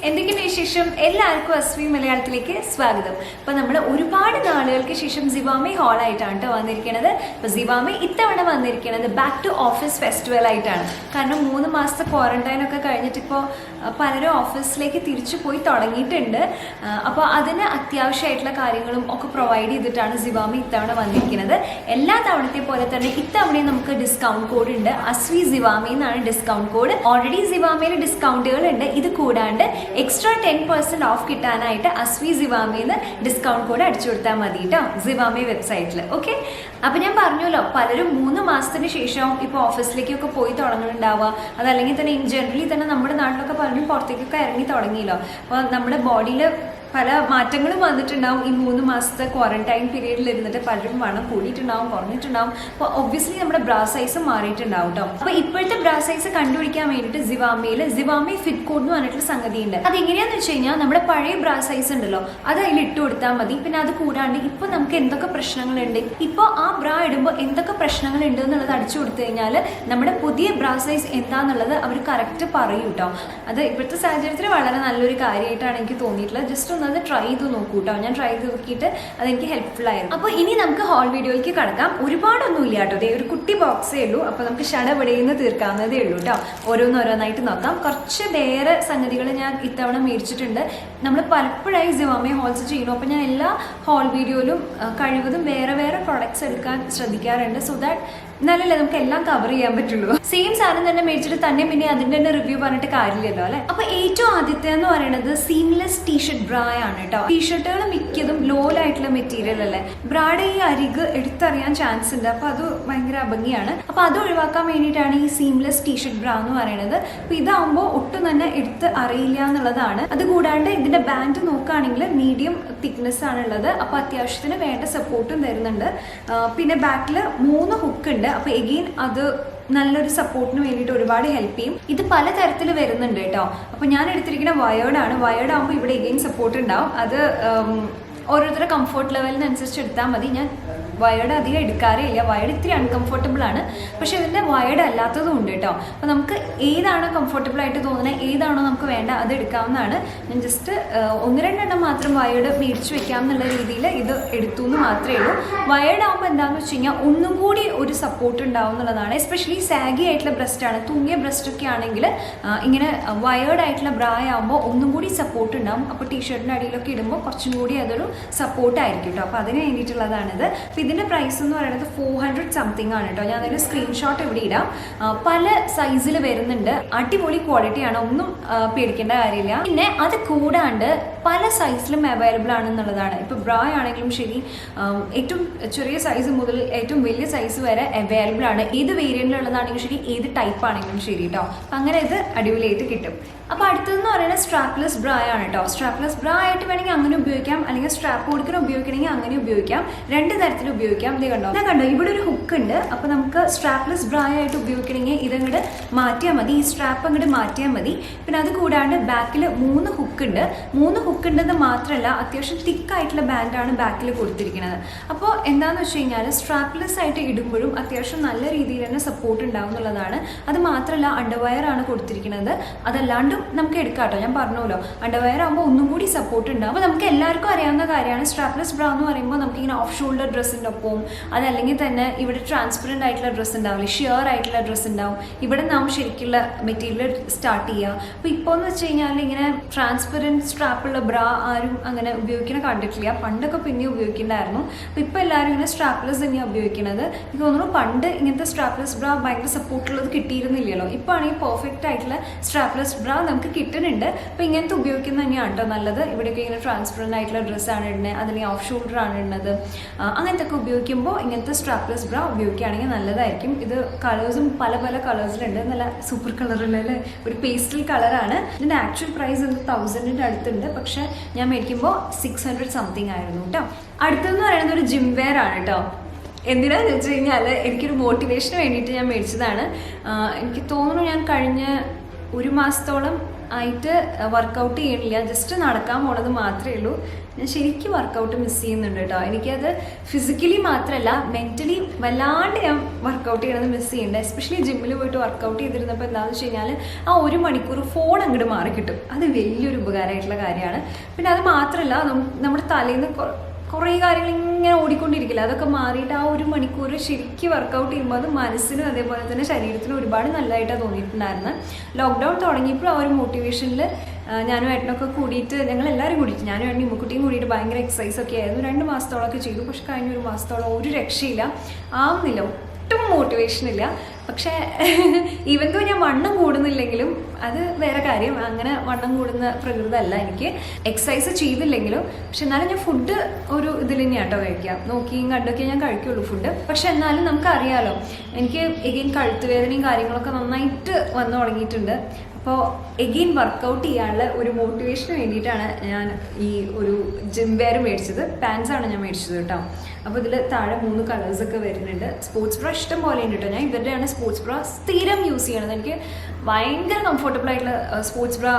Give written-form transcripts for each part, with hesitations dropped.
എന്തൊക്കെയാണ് വിശേഷം? എല്ലാവർക്കും അസ്വി മലയാളത്തിലേക്ക് സ്വാഗതം. അപ്പോൾ നമ്മൾ ഒരുപാട് നാളുകൾക്ക് ശേഷം സിവാമെ ഹാളായിട്ടാണ് കേട്ടോ വന്നിരിക്കുന്നത്. അപ്പോൾ സിവാമെ ഇത്തവണ വന്നിരിക്കുന്നത് ബാക്ക് ടു ഓഫീസ് ഫെസ്റ്റിവൽ ആയിട്ടാണ്. കാരണം 3 മാസത്തെ ക്വാറന്റൈൻ ഒക്കെ കഴിഞ്ഞിട്ട് ഇപ്പോൾ പലരും ഓഫീസിലേക്ക് തിരിച്ചു പോയി തുടങ്ങിയിട്ടുണ്ട്. അപ്പോൾ അതിന് അത്യാവശ്യമായിട്ടുള്ള കാര്യങ്ങളും ഒക്കെ പ്രൊവൈഡ് ചെയ്തിട്ടാണ് സിവാമെ ഇത്തവണ വന്നിരിക്കുന്നത്. എല്ലാ തവണത്തെ പോലെ തന്നെ ഇത്തവണയും നമുക്ക് ഡിസ്കൗണ്ട് കോഡ് ഉണ്ട്. അസ്വി സിവാമെ എന്നാണ് ഡിസ്കൗണ്ട് കോഡ്. ഓൾറെഡി സിവാമയിൽ ഡിസ്കൗണ്ടുകൾ ഉണ്ട്. ഇത് കൂടാണ്ട് എക്സ്ട്രാ 10% ഓഫ് കിട്ടാനായിട്ട് അസ്വി സിവാമേന്ന് ഡിസ്കൗണ്ട് കോഡ് അടിച്ചു കൊടുത്താൽ മതി കേട്ടോ, സിവാമെ വെബ്സൈറ്റിൽ. ഓക്കെ, അപ്പൊ ഞാൻ പറഞ്ഞല്ലോ പലരും 3 മാസത്തിന് ശേഷം ഇപ്പോൾ ഓഫീസിലേക്കൊക്കെ പോയി തുടങ്ങുന്നുണ്ടാവുക. അതല്ലെങ്കിൽ തന്നെ ഇൻ ജനറലി തന്നെ നമ്മുടെ നാട്ടിലൊക്കെ പലരും പുറത്തേക്കൊക്കെ ഇറങ്ങി തുടങ്ങിയല്ലോ. അപ്പോൾ നമ്മുടെ ബോഡിയിൽ പല മാറ്റങ്ങളും വന്നിട്ടുണ്ടാവും. ഈ 3 മാസത്തെ ക്വാറന്റൈൻ പീരീഡിൽ ഇരുന്നിട്ട് പലരും വണ്ണം കൂടിയിട്ടുണ്ടാവും, കുറഞ്ഞിട്ടുണ്ടാവും. അപ്പോൾ ഒബ്വിയസ്ലി നമ്മുടെ ബ്രാ സൈസ് മാറിയിട്ടുണ്ടാവും കേട്ടോ. അപ്പോൾ ഇപ്പോഴത്തെ ബ്രാ സൈസ് കണ്ടുപിടിക്കാൻ വേണ്ടിയിട്ട് സിവാമെ ഫിറ്റ് കോഡ് എന്ന് പറഞ്ഞിട്ടുള്ള സംഗതി ഉണ്ട്. അതെങ്ങനെയാന്ന് വെച്ച് കഴിഞ്ഞാൽ നമ്മുടെ പഴയ ബ്രാ സൈസ് ഉണ്ടല്ലോ, അത് അതിൽ ഇട്ട് കൊടുത്താൽ മതി. പിന്നെ അത് കൂടാണ്ട് ഇപ്പോൾ നമുക്ക് എന്തൊക്കെ പ്രശ്നങ്ങളുണ്ട്, ഇപ്പോൾ ആ ബ്രാ ഇടുമ്പോൾ എന്തൊക്കെ പ്രശ്നങ്ങളുണ്ട് എന്നുള്ളത് അടിച്ചു കൊടുത്തു കഴിഞ്ഞാൽ നമ്മുടെ പുതിയ ബ്രാ സൈസ് എന്താന്നുള്ളത് അവർ കറക്റ്റ് പറയും കേട്ടോ. അത് ഇപ്പോഴത്തെ സാഹചര്യത്തിൽ വളരെ നല്ലൊരു കാര്യമായിട്ടാണ് എനിക്ക് തോന്നിയിട്ടുള്ളത്. ജസ്റ്റ് അത് ട്രൈ ചെയ്ത് നോക്കൂ കേട്ടോ. ഞാൻ ട്രൈ ചെയ്ത് നോക്കിയിട്ട് അതെനിക്ക് ഹെൽപ്ഫുൾ ആയിരുന്നു. അപ്പോൾ ഇനി നമുക്ക് ഹോൾ വീഡിയോയിലേക്ക് കടക്കാം. ഒരുപാടൊന്നും ഇല്ല കേട്ടോ, ഒരു കുട്ടി ബോക്സേ ഉള്ളൂ. അപ്പോൾ നമുക്ക് ഷടപടയിന്ന് തീർക്കാവുന്നതേ ഉള്ളൂ കേട്ടോ. ഓരോന്നോരോന്നായിട്ട് നോക്കാം. കുറച്ച് വേറെ സംഗതികൾ ഞാൻ ഇത്തവണ മേടിച്ചിട്ടുണ്ട്. നമ്മൾ പലപ്പോഴായി സിവാമെ ഹോൾസ് ചെയ്യുന്നു. അപ്പോൾ ഞാൻ എല്ലാ ഹോൾ വീഡിയോയിലും കഴിവതും വേറെ വേറെ പ്രൊഡക്ട്സ് എടുക്കാൻ ശ്രദ്ധിക്കാറുണ്ട്. സോ ദാറ്റ് നല്ലല്ലേ നമുക്ക് എല്ലാം കവർ ചെയ്യാൻ പറ്റുള്ളൂ. സെയിം സാധനം തന്നെ മേടിച്ചിട്ട് തന്നെ പിന്നെ അതിൻ്റെ തന്നെ റിവ്യൂ പറഞ്ഞിട്ട് കാര്യമില്ലല്ലോ അല്ലേ. അപ്പോൾ ഏറ്റവും ആദ്യത്തെ എന്ന് പറയുന്നത് സീംലെസ് ടീഷർട്ട് ബ്രാ ആണ് കേട്ടോ. ടീഷർട്ടുകൾ മിക്കതും ലോലായിട്ടുള്ള മെറ്റീരിയൽ അല്ലേ. ബ്രായുടെ ഈ അരിക് എടുത്തറിയാൻ ചാൻസ് ഉണ്ട്. അപ്പോൾ അത് ഭയങ്കര അഭംഗിയാണ്. അപ്പോൾ അത് ഒഴിവാക്കാൻ വേണ്ടിയിട്ടാണ് ഈ സീംലെസ് ടീഷർട്ട് ബ്രാ എന്ന് പറയുന്നത്. അപ്പോൾ ഇതാവുമ്പോൾ ഒട്ടും തന്നെ എടുത്ത് അറിയില്ല എന്നുള്ളതാണ്. അതുകൂടാണ്ട് ഇതിന്റെ ബാൻഡ് നോക്കുകയാണെങ്കിൽ മീഡിയം തിക്നെസ് ആണുള്ളത്. അപ്പോൾ അത്യാവശ്യത്തിന് വേണ്ട സപ്പോർട്ടും തരുന്നുണ്ട്. പിന്നെ ബാക്കിൽ 3 ഹുക്ക് ഉണ്ട്. അപ്പോൾ എഗെയിൻ അത് നല്ലൊരു സപ്പോർട്ടിന് വേണ്ടിയിട്ട് ഒരുപാട് ഹെൽപ്പ് ചെയ്യും. ഇത് പല തരത്തിൽ വരുന്നുണ്ട് കേട്ടോ. അപ്പോൾ ഞാൻ എടുത്തിരിക്കുന്ന വയേർഡാണ്. വയേർഡ് ആകുമ്പോൾ ഇവിടെ എഗെയിൻ സപ്പോർട്ട് ഉണ്ടാവും. അത് ഓരോരുത്തരുടെ കംഫർട്ട് ലെവലിനനുസരിച്ച് എടുത്താൽ മതി. ഞാൻ വയേർഡ് അധികം എടുക്കാറേ ഇല്ല. വയേർഡ് ഇത്തിരി അൺകംഫർട്ടബിൾ ആണ്. പക്ഷെ ഇതിൻ്റെ വയേർഡ് അല്ലാത്തതും ഉണ്ട് കേട്ടോ. അപ്പോൾ നമുക്ക് ഏതാണോ കംഫർട്ടബിൾ ആയിട്ട് തോന്നുന്നത്, ഏതാണോ നമുക്ക് വേണ്ട അത് എടുക്കാവുന്നതാണ്. ഞാൻ ജസ്റ്റ് 1-2 എണ്ണം മാത്രം വയേർഡ് മേടിച്ച് വെക്കാം എന്നുള്ള രീതിയിൽ ഇത് എടുത്തു എന്ന് മാത്രമേ ഉള്ളൂ. വയേർഡ് ആകുമ്പോൾ എന്താണെന്ന് വെച്ച് കഴിഞ്ഞാൽ ഒന്നും കൂടി ഒരു സപ്പോർട്ട് ഉണ്ടാവും എന്നുള്ളതാണ്. എസ്പെഷ്യലി സാഗി ആയിട്ടുള്ള ബ്രസ്റ്റാണ്, തൂങ്ങിയ ബ്രസ്റ്റൊക്കെ ആണെങ്കിൽ ഇങ്ങനെ വയേർഡ് ആയിട്ടുള്ള ബ്രാ ആകുമ്പോൾ ഒന്നും കൂടി സപ്പോർട്ട് ഉണ്ടാവും. അപ്പോൾ ടീഷർട്ടിൻ്റെ അടിയിലൊക്കെ ഇടുമ്പോൾ കുറച്ചും കൂടി അതൊരു സപ്പോർട്ടായിരിക്കും കേട്ടോ. അപ്പോൾ അതിന് വേണ്ടിയിട്ടുള്ളതാണിത്. അപ്പോൾ ഇതിൻ്റെ പ്രൈസ് എന്ന് പറയുന്നത് 400 സംതിങ് ആണ് കേട്ടോ. ഞാൻ അതിൻ്റെ സ്ക്രീൻഷോട്ട് ഇവിടെ ഇടാം. പല സൈസിൽ വരുന്നുണ്ട്. അടിപൊളി ക്വാളിറ്റിയാണ്, ഒന്നും പേടിക്കേണ്ട കാര്യമില്ല. പിന്നെ അത് കൂടാണ്ട് പല സൈസിലും അവൈലബിൾ ആണെന്നുള്ളതാണ്. ഇപ്പോൾ ബ്രാ ആണെങ്കിലും ശരി, ഏറ്റവും ചെറിയ സൈസ് മുതൽ ഏറ്റവും വലിയ സൈസ് വരെ അവൈലബിൾ ആണ്. ഏത് വേരിയൻറ്റിലുള്ളതാണെങ്കിലും ശരി, ഏത് ടൈപ്പ് ആണെങ്കിലും ശരി കേട്ടോ. അങ്ങനെ ഇത് അടിപൊളിയായിട്ട് കിട്ടും. അപ്പോൾ അടുത്തതെന്ന് പറയുന്നത് സ്ട്രാപ്ലെസ് ബ്രാ ആണ് കേട്ടോ. സ്ട്രാപ്ലെസ് ബ്രാ ആയിട്ട് വേണമെങ്കിൽ അങ്ങനെ ഉപയോഗിക്കാം, അല്ലെങ്കിൽ സ്ട്രാപ്പ് കൊടുക്കാൻ ഉപയോഗിക്കണമെങ്കിൽ അങ്ങനെ ഉപയോഗിക്കാം. 2 തരത്തിൽ ഉപയോഗിക്കാം. ഇത് കണ്ടോ ഇവിടെ ഒരു ഹുക്ക് ഉണ്ട്. അപ്പോൾ നമുക്ക് സ്ട്രാപ്ലെസ് ബ്രാ ആയിട്ട് ഉപയോഗിക്കണമെങ്കിൽ ഇതങ്ങോട്ട് മാറ്റിയാൽ മതി. ഈ സ്ട്രാപ്പ് അങ്ങോട്ട് മാറ്റിയാൽ മതി. പിന്നെ അത് കൂടാണ്ട് ബാക്കിൽ 3 ഹുക്ക് ഉണ്ട്. 3 ഹുക്ക് ഉണ്ടെന്ന് മാത്രമല്ല അത്യാവശ്യം തിക്കായിട്ടുള്ള ബാൻഡാണ് ബാക്കിൽ കൊടുത്തിരിക്കുന്നത്. അപ്പോൾ എന്താണെന്ന് വെച്ച് കഴിഞ്ഞാൽ സ്ട്രാപ്ലെസ് ആയിട്ട് ഇടുമ്പോഴും അത്യാവശ്യം നല്ല രീതിയിൽ തന്നെ സപ്പോർട്ട് ഉണ്ടാവും എന്നുള്ളതാണ്. അത് മാത്രമല്ല അണ്ടർവയർ ആണ് കൊടുത്തിരിക്കുന്നത്. അതല്ലാണ്ടും നമുക്ക് എടുക്കാം കേട്ടോ. ഞാൻ പറഞ്ഞല്ലോ അണ്ടർവയർ ആകുമ്പോൾ ഒന്നും കൂടി സപ്പോർട്ട് ഉണ്ടാവും. അപ്പോൾ നമുക്ക് എല്ലാവർക്കും അറിയാവുന്ന കാര്യമാണ് സ്ട്രാപ്ലെസ് ബ്രാ എന്ന് പറയുമ്പോൾ നമുക്കിങ്ങനെ ഓഫ് ഷോൾഡർ ഡ്രസ്സിൻ്റെ ഒപ്പം, അതല്ലെങ്കിൽ തന്നെ ഇവിടെ ട്രാൻസ്പെറൻറ്റ് ആയിട്ടുള്ള ഡ്രസ്സ് ഉണ്ടാവില്ല, ഷിയർ ആയിട്ടുള്ള ഡ്രസ്സ് ഉണ്ടാവും. ഇവിടെ നാം ശരിക്കുള്ള മെറ്റീരിയൽ സ്റ്റാർട്ട് ചെയ്യുക. അപ്പോൾ ഇപ്പോൾ എന്ന് വെച്ച് കഴിഞ്ഞാൽ ഇങ്ങനെ ട്രാൻസ്പെറൻറ്റ് സ്ട്രാപ്പുള്ള ബ്രാ ആരും അങ്ങനെ ഉപയോഗിക്കണ കണ്ടിട്ടില്ല. പണ്ടൊക്കെ പിന്നെ ഉപയോഗിക്കണ്ടായിരുന്നു. അപ്പോൾ ഇപ്പോൾ എല്ലാവരും ഇങ്ങനെ സ്ട്രാപ്ലെസ് തന്നെയാണ് ഉപയോഗിക്കുന്നത്. എനിക്ക് തോന്നുന്നു പണ്ട് ഇങ്ങനത്തെ സ്ട്രാപ്ലെസ് ബ്രാ ഭയങ്കര സപ്പോർട്ടുള്ളത് കിട്ടിയിരുന്നില്ലല്ലോ. ഇപ്പോൾ ആണെങ്കിൽ പെർഫെക്റ്റ് ആയിട്ടുള്ള സ്ട്രാപ്ലെസ് ബ്രാ നമുക്ക് കിട്ടുന്നുണ്ട്. അപ്പോൾ ഇങ്ങനത്തെ ഉപയോഗിക്കുന്നത് തന്നെയാണ് കേട്ടോ നല്ലത്. ഇവിടെയൊക്കെ ഇങ്ങനെ ട്രാൻസ്പെറൻറ്റ് ആയിട്ടുള്ള ഡ്രസ്സാണ് ഇടുന്നത്, അല്ലെങ്കിൽ ഓഫ് ഷോൾഡർ ആണ് ഇടുന്നത്. അങ്ങനത്തെ ഒക്കെ ഉപയോഗിക്കുമ്പോൾ ഇങ്ങനത്തെ സ്ട്രാപ്ലെസ് ബ്രാ ഉപയോഗിക്കുകയാണെങ്കിൽ നല്ലതായിരിക്കും. ഇത് കളേഴ്സും പല പല കളേഴ്സിലുണ്ട്. നല്ല സൂപ്പർ കളറുള്ള ഒരു പേസ്റ്റൽ കളറാണ്. ഇതിൻ്റെ ആക്ച്വൽ പ്രൈസ് 1000-ൻ്റെ അടുത്തുണ്ട്. പക്ഷേ ഞാൻ മേടിക്കുമ്പോൾ 600 സംതിങ് ആയിരുന്നു കേട്ടോ. അടുത്തെന്ന് പറയുന്നത് ഒരു ജിം വെയർ ആണ് കേട്ടോ. എന്തിനാന്ന് വെച്ച് കഴിഞ്ഞാൽ എനിക്കൊരു മോട്ടിവേഷന് വേണ്ടിയിട്ട് ഞാൻ മേടിച്ചതാണ്. എനിക്ക് തോന്നുന്നു ഞാൻ കഴിഞ്ഞ 1 മാസത്തോളം ആയിട്ട് വർക്കൗട്ട് ചെയ്യണില്ല, ജസ്റ്റ് നടക്കാൻ പോണത് മാത്രമേ ഉള്ളൂ. ഞാൻ ശരിക്കും വർക്കൗട്ട് മിസ് ചെയ്യുന്നുണ്ട് കേട്ടോ. എനിക്കത് ഫിസിക്കലി മാത്രമല്ല മെൻ്റലി വല്ലാണ്ട് ഞാൻ വർക്കൗട്ട് ചെയ്യണത് മിസ് ചെയ്യുന്നുണ്ട്. എസ്പെഷ്യലി ജിമ്മിൽ പോയിട്ട് വർക്കൗട്ട് ചെയ്തിരുന്നപ്പോൾ എന്താണെന്ന് വെച്ച് കഴിഞ്ഞാൽ ആ 1 മണിക്കൂർ ഫോൺ അങ്ങോട്ട് മാറി കിട്ടും. അത് വലിയൊരു ഉപകാരമായിട്ടുള്ള കാര്യമാണ്. പിന്നെ അത് മാത്രമല്ല നമ്മുടെ തലേന്ന് കുറേ കാര്യങ്ങൾ ഇങ്ങനെ ഓടിക്കൊണ്ടിരിക്കില്ല, അതൊക്കെ മാറിയിട്ട് ആ 1 മണിക്കൂർ ശരിക്കും വർക്കൗട്ട് ചെയ്യുമ്പോൾ അത് മനസ്സിനും അതേപോലെ തന്നെ ശരീരത്തിനും ഒരുപാട് നല്ലതായിട്ടാണ് തോന്നിയിട്ടുണ്ടായിരുന്നു. ലോക്ക്ഡൗൺ തുടങ്ങിയപ്പോൾ ആ ഒരു മോട്ടിവേഷനിൽ ഞാനും ഏട്ടനൊക്കെ കൂടിയിട്ട്, ഞങ്ങളെല്ലാവരും കൂടിയിട്ട്, ഞാനും ഏട്ടനും ഇമ്മക്കുട്ടിയും കൂടിയിട്ട് ഭയങ്കര എക്സസൈസൊക്കെ ആയിരുന്നു. 2 മാസത്തോളമൊക്കെ ചെയ്തു. പക്ഷെ കഴിഞ്ഞ 1 മാസത്തോളം ഒരു രക്ഷയില്ല, ആവുന്നില്ല, ഒട്ടും മോട്ടിവേഷൻ ഇല്ല. പക്ഷേ ഈവൻ ദോ ഞാൻ വണ്ണം കൂടുന്നില്ലെങ്കിലും അത് വേറെ കാര്യം, അങ്ങനെ വണ്ണം കൂടുന്ന പ്രകൃതമല്ല എനിക്ക്. എക്സസൈസ് ചെയ്തില്ലെങ്കിലും പക്ഷെ എന്നാലും ഞാൻ ഫുഡ് ഒരു ഇതിൽ തന്നെയാണ് കേട്ടോ കഴിക്കുക, നോക്കിയും കണ്ടൊക്കെ ഞാൻ കഴിക്കുള്ളൂ ഫുഡ്. പക്ഷെ എന്നാലും നമുക്കറിയാലോ എനിക്ക് എഗെയിൻ കഴുത്തുവേദനയും കാര്യങ്ങളൊക്കെ നന്നായിട്ട് വന്നു തുടങ്ങിയിട്ടുണ്ട്. അപ്പോൾ എഗെയിൻ വർക്കൗട്ട് ചെയ്യാനുള്ള ഒരു മോട്ടിവേഷന് വേണ്ടിയിട്ടാണ് ഞാൻ ഈ ഒരു ജിം വെയർ മേടിച്ചത്. പാൻസാണ് ഞാൻ മേടിച്ചത് കേട്ടോ. അപ്പോൾ ഇതിൽ താഴെ 3 കളേഴ്സൊക്കെ വരുന്നുണ്ട്. സ്പോർട്സ് ബ്രാ ഇഷ്ടം പോലെ ഉണ്ട് കേട്ടോ. ഞാൻ ഇവരുടെയാണ് സ്പോർട്സ് ബ്രാ സ്ഥിരം യൂസ് ചെയ്യണത്. എനിക്ക് ഭയങ്കര കംഫർട്ടബിൾ ആയിട്ടുള്ള സ്പോർട്സ് ബ്രാ,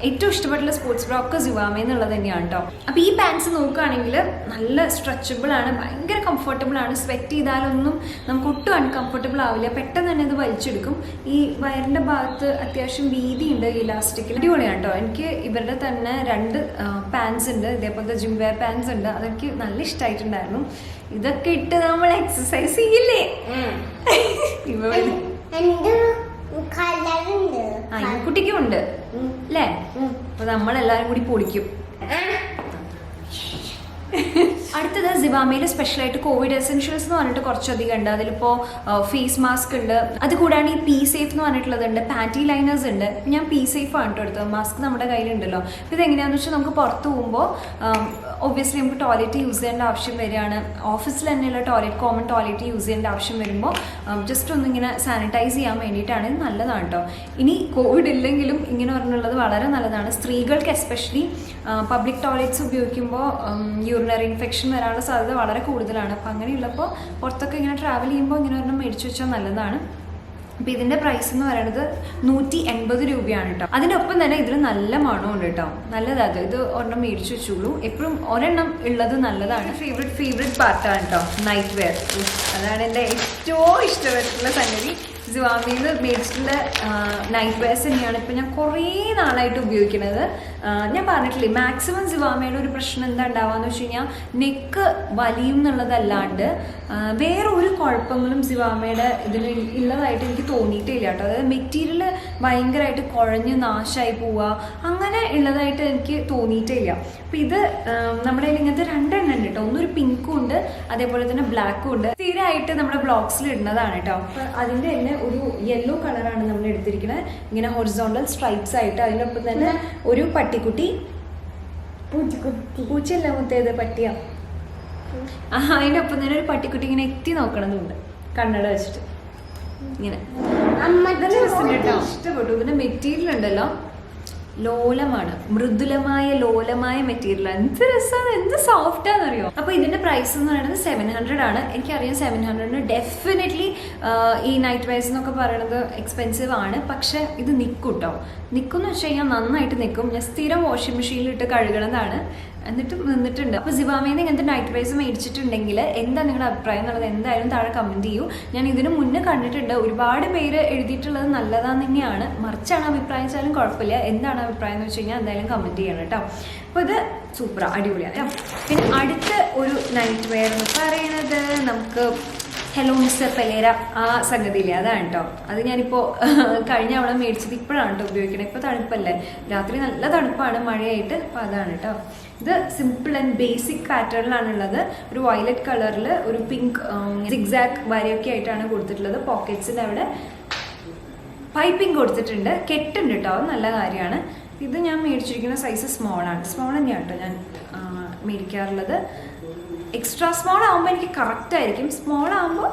ഏറ്റവും ഇഷ്ടപ്പെട്ടുള്ള സ്പോർട്സ് ബ്രാ ഒക്കെ സിവാമേ എന്നുള്ളത് തന്നെയാണ് കേട്ടോ. അപ്പോൾ ഈ പാൻസ് നോക്കുകയാണെങ്കിൽ നല്ല സ്ട്രെച്ചബിൾ ആണ്, ഭയങ്കര കംഫർട്ടബിൾ ആണ്. സ്വെറ്റ് ചെയ്താലൊന്നും നമുക്ക് ഒട്ടും അൺകംഫർട്ടബിൾ ആവില്ല, പെട്ടെന്ന് തന്നെ ഇത് വലിച്ചെടുക്കും. ഈ വയറിൻ്റെ ഭാഗത്ത് അത്യാവശ്യം വീതിയുണ്ട് ഇലാസ്റ്റിക്കിൽ, അടിപൊളിയാണ് കേട്ടോ. എനിക്ക് ഇവരുടെ തന്നെ 2 പാൻസ് ഉണ്ട്, ഇതേപോലത്തെ ജിം വെയർ പാൻസ് ഉണ്ട്, അതെനിക്ക് നല്ല ഇഷ്ടമായിട്ടുണ്ടായിരുന്നു. ഇതൊക്കെ ഇട്ട് നമ്മൾ എക്സസൈസ് ചെയ്യില്ലേ? കുട്ടിക്കും ഉണ്ട് അല്ലേ? അപ്പൊ നമ്മളെല്ലാരും കൂടി പൊടിക്കും. അടുത്തത് സിവാമയിൽ സ്പെഷ്യലായിട്ട് കോവിഡ് എസെൻഷ്യൽസ് എന്ന് പറഞ്ഞിട്ട് കുറച്ചധികം ഉണ്ട്. അതിലിപ്പോൾ ഫേസ് മാസ്ക് ഉണ്ട്, അതുകൂടാണ്ട് ഈ പി സേഫ് എന്ന് പറഞ്ഞിട്ടുള്ളതുണ്ട്, പാൻറ്റി ലൈനേഴ്സ് ഉണ്ട്. ഞാൻ പി സേഫ് ആണ് കേട്ടോ എടുത്തത്. മാസ്ക് നമ്മുടെ കയ്യിലുണ്ടല്ലോ. ഇത് എങ്ങനെയാണെന്ന് വെച്ചാൽ നമുക്ക് പുറത്ത് പോകുമ്പോൾ ഒബ്വിയസ്ലി നമുക്ക് ടോയ്ലറ്റ് യൂസ് ചെയ്യേണ്ട ആവശ്യം വരികയാണ്. ഓഫീസിൽ തന്നെയുള്ള ടോയ്ലറ്റ്, കോമൺ ടോയ്ലറ്റ് യൂസ് ചെയ്യേണ്ട ആവശ്യം വരുമ്പോൾ ജസ്റ്റ് ഒന്നിങ്ങനെ സാനിറ്റൈസ് ചെയ്യാൻ വേണ്ടിയിട്ടാണ്. ഇത് നല്ലതാണ് കേട്ടോ. ഇനി കോവിഡ് ഇല്ലെങ്കിലും ഇങ്ങനെ പറഞ്ഞുള്ളത് വളരെ നല്ലതാണ്. സ്ത്രീകൾക്ക് എസ്പെഷ്യലി പബ്ലിക് ടോയ്ലറ്റ്സ് ഉപയോഗിക്കുമ്പോൾ യൂറിനറി ഇൻഫെക്ഷൻ വരാനുള്ള സാധ്യത വളരെ കൂടുതലാണ്. അപ്പം അങ്ങനെയുള്ളപ്പോൾ പുറത്തൊക്കെ ഇങ്ങനെ ട്രാവൽ ചെയ്യുമ്പോൾ ഇങ്ങനെ ഒരെണ്ണം മേടിച്ചു വെച്ചാൽ നല്ലതാണ്. അപ്പോൾ ഇതിൻ്റെ പ്രൈസ് എന്ന് പറയുന്നത് 180 രൂപയാണ് കേട്ടോ. അതിൻ്റെ ഒപ്പം തന്നെ ഇതിൽ നല്ല മണമുണ്ട് കേട്ടോ, നല്ലതാണ്. ഇത് ഒരെണ്ണം മേടിച്ചു വെച്ചോളൂ, എപ്പോഴും ഒരെണ്ണം ഉള്ളത് നല്ലതാണ്. ഫേവറേറ്റ് പാർട്ടാണ് കേട്ടോ നൈറ്റ് വെയർ. അതാണ് എൻ്റെ ഏറ്റവും ഇഷ്ടപ്പെട്ടിട്ടുള്ള സംഗതി. സിവാമയിൽ നിന്ന് മേടിച്ചിട്ടുള്ള നൈറ്റ് വെയർസ് തന്നെയാണ് ഇപ്പം ഞാൻ കുറേ നാളായിട്ട് ഉപയോഗിക്കുന്നത്. ഞാൻ പറഞ്ഞിട്ടില്ലേ, മാക്സിമം സിവാമയുടെ ഒരു പ്രശ്നം എന്താ ഉണ്ടാവുകയെന്ന് വെച്ച് കഴിഞ്ഞാൽ നെക്ക് വലിയും എന്നുള്ളതല്ലാണ്ട് വേറെ ഒരു കുഴപ്പങ്ങളും സിവാമയുടെ ഇതിന് ഉള്ളതായിട്ട് എനിക്ക് തോന്നിയിട്ടില്ല കേട്ടോ. അതായത് മെറ്റീരിയൽ ഭയങ്കരമായിട്ട് കുഴഞ്ഞ് നാശമായി പോവുക അങ്ങനെ ഉള്ളതായിട്ട് എനിക്ക് തോന്നിയിട്ടില്ല. അപ്പം ഇത് നമ്മുടെ കയ്യിൽ ഇങ്ങനത്തെ 2 എണ്ണം ഉണ്ട് കേട്ടോ. ഒന്നൊരു പിങ്കും ഉണ്ട്, അതേപോലെ തന്നെ ബ്ലാക്കും ഉണ്ട്. സ്ഥിരമായിട്ട് നമ്മുടെ ബ്ലോക്സിൽ ഇടുന്നതാണ് കേട്ടോ. അപ്പം അതിൻ്റെ തന്നെ ഒരു യെല്ലോ കളറാണ് നമ്മൾ എടുത്തിരിക്കുന്നത്, ഇങ്ങനെ ഹൊറിസോണ്ടൽ സ്ട്രൈപ്സ് ആയിട്ട്. അതിനൊപ്പം തന്നെ ഒരു പട്ടിക്കുട്ടി, പൂച്ചയല്ല മുത്തേത്, പട്ടിയാ. അതിൻ്റെ ഒപ്പം തന്നെ ഒരു പട്ടിക്കുട്ടി ഇങ്ങനെ എത്തി നോക്കണതുണ്ട് കണ്ണട വെച്ചിട്ട് ഇങ്ങനെ. ഇഷ്ടപ്പെട്ടു. ഇതിന്റെ മെറ്റീരിയൽ ഉണ്ടല്ലോ ലോലമാണ്, മൃദുലമായ ലോലമായ മെറ്റീരിയലാണ്. എന്ത് രസമാണ്, എന്ത് സോഫ്റ്റാണെന്നറിയോ. അപ്പോൾ ഇതിൻ്റെ പ്രൈസ് എന്ന് പറയുന്നത് 700 ആണ്. എനിക്കറിയാം 700 ഡെഫിനറ്റ്ലി ഈ നൈറ്റ് വെയർസ് എന്നൊക്കെ പറയണത് എക്സ്പെൻസീവ് ആണ്. പക്ഷെ ഇത് നിൽക്കും കേട്ടോ. നിൽക്കും എന്ന് വെച്ച് കഴിഞ്ഞാൽ നന്നായിട്ട് നിൽക്കും. ഞാൻ സ്ഥിരം വാഷിംഗ് മെഷീനിലിട്ട് കഴുകണതാണ്, എന്നിട്ട് നിന്നിട്ടുണ്ട്. അപ്പോൾ സിവാമയിൽ നിന്ന് ഇങ്ങനത്തെ നൈറ്റ് വെയർസ് മേടിച്ചിട്ടുണ്ടെങ്കിൽ എന്താ നിങ്ങളുടെ അഭിപ്രായം എന്നുള്ളത് എന്തായാലും താഴെ കമൻറ്റ് ചെയ്യൂ. ഞാൻ ഇതിന് മുന്നേ കണ്ടിട്ടുണ്ട്, ഒരുപാട് പേര് എഴുതിയിട്ടുള്ളത് നല്ലതാന്ന് തന്നെയാണ്. മറിച്ചാണ് അഭിപ്രായം വെച്ചാലും കുഴപ്പമില്ല. എന്താണ് അഭിപ്രായം എന്ന് വെച്ച് കഴിഞ്ഞാൽ എന്തായാലും കമൻറ്റ് ചെയ്യണം കേട്ടോ. അപ്പോൾ ഇത് സൂപ്പറാണ്, അടിപൊളിയാണ്. പിന്നെ അടുത്ത ഒരു നൈറ്റ് വെയർ എന്ന് പറയുന്നത് നമുക്ക് ഹലോ മിസ്റ്റർ പെലേര ആ സംഗതിയില്ലേ, അതാണ് കേട്ടോ. അത് ഞാനിപ്പോൾ കഴിഞ്ഞ അവിടെ മേടിച്ചത് ഇപ്പോഴാണ് കേട്ടോ ഉപയോഗിക്കണത്. ഇപ്പോൾ തണുപ്പല്ലേ, രാത്രി നല്ല തണുപ്പാണ് മഴയായിട്ട്. അപ്പോൾ അതാണ് കേട്ടോ. ഇത് സിമ്പിൾ ആൻഡ് ബേസിക് പാറ്റേണിലാണുള്ളത്. ഒരു വയലറ്റ് കളറിൽ ഒരു പിങ്ക് സിഗ്സാഗ് വരയൊക്കെ ആയിട്ടാണ് കൊടുത്തിട്ടുള്ളത്. പോക്കറ്റ്സിൻ്റെ അവിടെ പൈപ്പിംഗ് കൊടുത്തിട്ടുണ്ട്, കെട്ടുണ്ട് കേട്ടോ, അത് നല്ല കാര്യമാണ്. ഇത് ഞാൻ മേടിച്ചിരിക്കുന്ന സൈസ് സ്മോളാണ്. സ്മോൾ തന്നെയാണ് കേട്ടോ ഞാൻ മേടിക്കാറുള്ളത്. എക്സ്ട്രാ സ്മോൾ ആകുമ്പോൾ എനിക്ക് കറക്റ്റ് ആയിരിക്കും, സ്മോൾ ആകുമ്പോൾ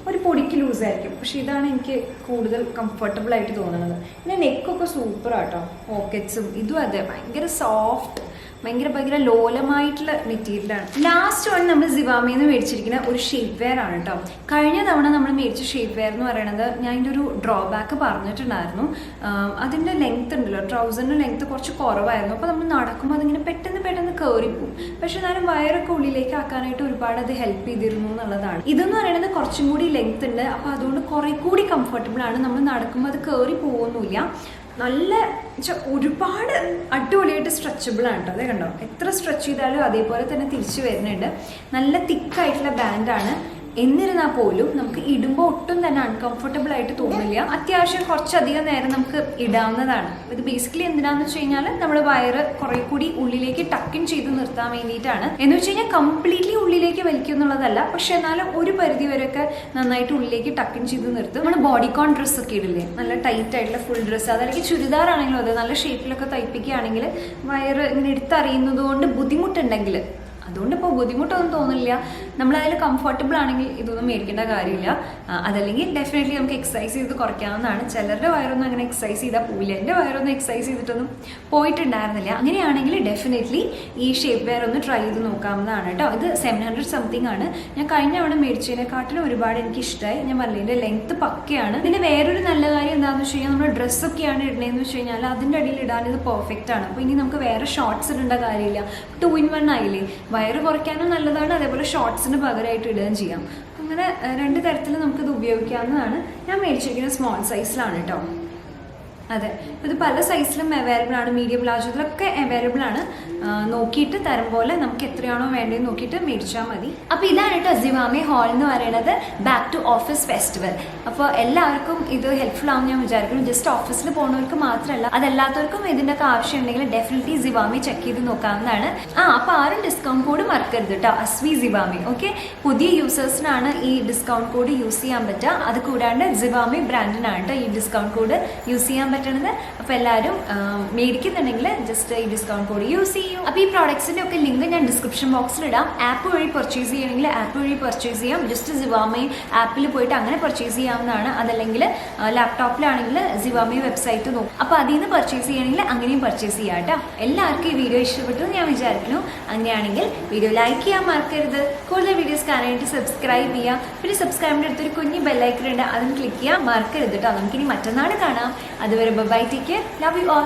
ഒരു പൊടിക്ക് ലൂസായിരിക്കും. പക്ഷെ ഇതാണ് എനിക്ക് കൂടുതൽ കംഫർട്ടബിൾ ആയിട്ട് തോന്നുന്നത്. പിന്നെ നെക്കൊക്കെ സൂപ്പറാട്ടോ, പോക്കറ്റ്സും ഇതും അതെ, ഭയങ്കര സോഫ്റ്റ്, ഭയങ്കര ലോലമായിട്ടുള്ള മെറ്റീരിയലാണ്. ലാസ്റ്റ് വൺ നമ്മൾ സിവാമയിൽ നിന്ന് മേടിച്ചിരിക്കുന്ന ഒരു ഷേപ്പ് വെയർ ആണ് കേട്ടോ. കഴിഞ്ഞ തവണ നമ്മൾ മേടിച്ച ഷേപ്പ് വെയർ എന്ന് പറയുന്നത് ഞാൻ അതിൻ്റെ ഒരു ഡ്രോബാക്ക് പറഞ്ഞിട്ടുണ്ടായിരുന്നു. അതിൻ്റെ ലെങ്ത് ഉണ്ടല്ലോ, ട്രൗസറിൻ്റെ ലെങ്ത് കുറച്ച് കുറവായിരുന്നു. അപ്പോൾ നമ്മൾ നടക്കുമ്പോൾ അതിങ്ങനെ പെട്ടെന്ന് കയറിപ്പോവും. പക്ഷെ എന്നാലും വയറൊക്കെ ഉള്ളിലേക്ക് ആക്കാനായിട്ട് ഒരുപാട് അത് ഹെൽപ്പ് ചെയ്തിരുന്നു എന്നുള്ളതാണ്. ഇതെന്ന് പറയുന്നത് കുറച്ചും കൂടി ലെങ്ത് ഉണ്ട്, അപ്പോൾ അതുകൊണ്ട് കുറേ കൂടി കംഫർട്ടബിൾ ആണ്. നമ്മൾ നടക്കുമ്പോൾ അത് കയറി പോകുന്നില്ല. നല്ല ഒരുപാട് അടിപൊളിയായിട്ട് സ്ട്രെച്ചബിൾ ആണ് കേട്ടോ. അതേ കണ്ടോ, എത്ര സ്ട്രെച്ച് ചെയ്താലും അതേപോലെ തന്നെ തിരിച്ചു വരുന്നുണ്ട്. നല്ല തിക്കായിട്ടുള്ള ബാൻഡാണ്. എന്നിരുന്നാൽ പോലും നമുക്ക് ഇടുമ്പോൾ ഒട്ടും തന്നെ അൺകംഫർട്ടബിൾ ആയിട്ട് തോന്നില്ല. അത്യാവശ്യം കുറച്ചധികം നേരം നമുക്ക് ഇടാവുന്നതാണ്. ഇത് ബേസിക്കലി എന്തിനാന്ന് വെച്ച് കഴിഞ്ഞാൽ നമ്മൾ വയറ് കുറെ കൂടി ഉള്ളിലേക്ക് ടക്കിൻ ചെയ്ത് നിർത്താൻ വേണ്ടിയിട്ടാണ്. എന്ന് വെച്ച് കഴിഞ്ഞാൽ കംപ്ലീറ്റ്ലി ഉള്ളിലേക്ക് വലിക്കും എന്നുള്ളതല്ല, പക്ഷെ എന്നാലും ഒരു പരിധി വരെയൊക്കെ നന്നായിട്ട് ഉള്ളിലേക്ക് ടക്കിൻ ചെയ്ത് നിർത്തും. നമ്മൾ ബോഡിക്കോൺ ഡ്രസ്സൊക്കെ ഇടില്ലേ, നല്ല ടൈറ്റ് ആയിട്ടുള്ള ഫുൾ ഡ്രസ്സ്, അതല്ലെങ്കിൽ ചുരിദാർ ആണെങ്കിലും അത് നല്ല ഷേപ്പിലൊക്കെ തയ്പ്പിക്കുകയാണെങ്കിൽ വയറ് ഇങ്ങനെ എടുത്തറിയുന്നത് കൊണ്ട് ബുദ്ധിമുട്ടുണ്ടെങ്കിൽ, അതുകൊണ്ട് ഇപ്പോൾ ബുദ്ധിമുട്ടൊന്നും തോന്നില്ല. നമ്മളതിൽ കംഫർട്ടബിൾ ആണെങ്കിൽ ഇതൊന്നും മേടിക്കേണ്ട കാര്യമില്ല. അതല്ലെങ്കിൽ ഡെഫിനറ്റ്ലി നമുക്ക് എക്സസൈസ് ചെയ്ത് കുറയ്ക്കാവുന്നതാണ്. ചിലരുടെ വയറൊന്നും അങ്ങനെ എക്സസൈസ് ചെയ്താൽ പോവില്ല. എൻ്റെ വയറൊന്നും എക്സസൈസ് ചെയ്തിട്ടൊന്നും പോയിട്ടുണ്ടായിരുന്നില്ല. അങ്ങനെയാണെങ്കിൽ ഡെഫിനറ്റ്ലി ഈ ഷേപ്പ് വെയർ ഒന്ന് ട്രൈ ചെയ്ത് നോക്കാവുന്നതാണ് കേട്ടോ. ഇത് 700 സംതിങ് ആണ്. ഞാൻ കഴിഞ്ഞ അവിടെ മേടിച്ചതിനെക്കാട്ടിലും ഒരുപാട് എനിക്ക് ഇഷ്ടമായി. ഞാൻ പറഞ്ഞതിൻ്റെ ലെങ്ത്ത് പക്കയാണ്. പിന്നെ വേറൊരു നല്ല കാര്യം എന്താണെന്ന് വെച്ച് കഴിഞ്ഞാൽ, നമ്മൾ ഡ്രസ്സൊക്കെയാണ് ഇടണതെന്ന് വെച്ച് കഴിഞ്ഞാൽ അതിൻ്റെ അടിയിൽ ഇടാൻ ഇത് പെർഫെക്റ്റ് ആണ്. അപ്പോൾ ഇനി നമുക്ക് വേറെ ഷോർട്ട്സ് ഇടേണ്ട കാര്യമില്ല. 2 in 1 ആയില്ലേ. വയറ് കുറയ്ക്കാനും നല്ലതാണ്, അതേപോലെ ഷോർട്ട്സിന് പകരമായിട്ട് ഇടുകയും ചെയ്യാം. അങ്ങനെ 2 തരത്തിൽ നമുക്കിത് ഉപയോഗിക്കാവുന്നതാണ്. ഞാൻ മേടിച്ചിരിക്കുന്നത് സ്മോൾ സൈസിലാണ് കേട്ടോ. അതെ, ഇത് പല സൈസിലും അവൈലബിൾ ആണ്, മീഡിയം ലാർജ് ഇതിലൊക്കെ അവൈലബിൾ ആണ്. നോക്കിയിട്ട് തരം പോലെ നമുക്ക് എത്രയാണോ വേണ്ടതെന്ന് നോക്കിയിട്ട് മേടിച്ചാൽ മതി. അപ്പോൾ ഇതാണ് കേട്ടോ സിവാമെ ഹോൾ എന്ന് പറയുന്നത്, ബാക്ക് ടു ഓഫീസ് ഫെസ്റ്റിവൽ. അപ്പോൾ എല്ലാവർക്കും ഇത് ഹെൽപ്ഫുൾ ആവും ഞാൻ വിചാരിക്കുന്നു. ജസ്റ്റ് ഓഫീസിൽ പോകുന്നവർക്ക് മാത്രമല്ല, അതല്ലാത്തവർക്കും ഇതിൻ്റെയൊക്കെ ആവശ്യം ഉണ്ടെങ്കിൽ ഡെഫിനറ്റ്ലി സിവാമെ ചെക്ക് ചെയ്ത് നോക്കാവുന്നതാണ്. അപ്പോൾ ആരും ഡിസ്കൗണ്ട് കോഡ് മറക്കരുത് കേട്ടോ, അസ്വി സിവാമെ. ഓക്കെ, പുതിയ യൂസേഴ്സിനാണ് ഈ ഡിസ്കൗണ്ട് കോഡ് യൂസ് ചെയ്യാൻ പറ്റുക. അത് കൂടാണ്ട് സിവാമെ ബ്രാൻഡിനാണ് കേട്ടോ ഈ ഡിസ്കൗണ്ട് കോഡ് യൂസ് ചെയ്യാൻ പറ്റുന്നത്. അപ്പോൾ എല്ലാവരും മേടിക്കുന്നുണ്ടെങ്കിൽ ജസ്റ്റ് ഈ ഡിസ്കൗണ്ട് കോഡ് യൂസ് ചെയ്യും. അപ്പോൾ ഈ പ്രോഡക്ട്സിൻ്റെ ഒക്കെ ലിങ്ക് ഞാൻ ഡിസ്ക്രിപ്ഷൻ ബോക്സിൽ ഇടാം. ആപ്പ് വഴി പർച്ചേസ് ചെയ്യണമെങ്കിൽ ആപ്പ് വഴി പർച്ചേസ് ചെയ്യാം. ജസ്റ്റ് സിവാമെ ആപ്പിൽ പോയിട്ട് അങ്ങനെ പർച്ചേസ് ചെയ്യാവുന്നതാണ്. അതല്ലെങ്കിൽ ലാപ്ടോപ്പിലാണെങ്കിൽ സിവാമെ വെബ്സൈറ്റ് നോക്കും. അപ്പോൾ അതിൽ നിന്ന് പർച്ചേസ് ചെയ്യണമെങ്കിൽ അങ്ങനെയും പർച്ചേസ് ചെയ്യാം കേട്ടോ. എല്ലാവർക്കും ഈ വീഡിയോ ഇഷ്ടപ്പെട്ടു ഞാൻ വിചാരിക്കുന്നു. അങ്ങനെയാണെങ്കിൽ വീഡിയോ ലൈക്ക് ചെയ്യാൻ മറക്കരുത്. കൂടുതൽ വീഡിയോസ് കാണാനായിട്ട് സബ്സ്ക്രൈബ് ചെയ്യാം. പിന്നെ സബ്സ്ക്രൈബിൻ്റെ അടുത്തൊരു കുഞ്ഞ് ബെല്ലൈക്കൺ ഉണ്ട്, അതും ക്ലിക്ക് ചെയ്യാൻ മറക്കരുത് കേട്ടോ. നമുക്കിനി മറ്റന്നാൾ കാണാം. അതുവരെ bye, take care, love you all.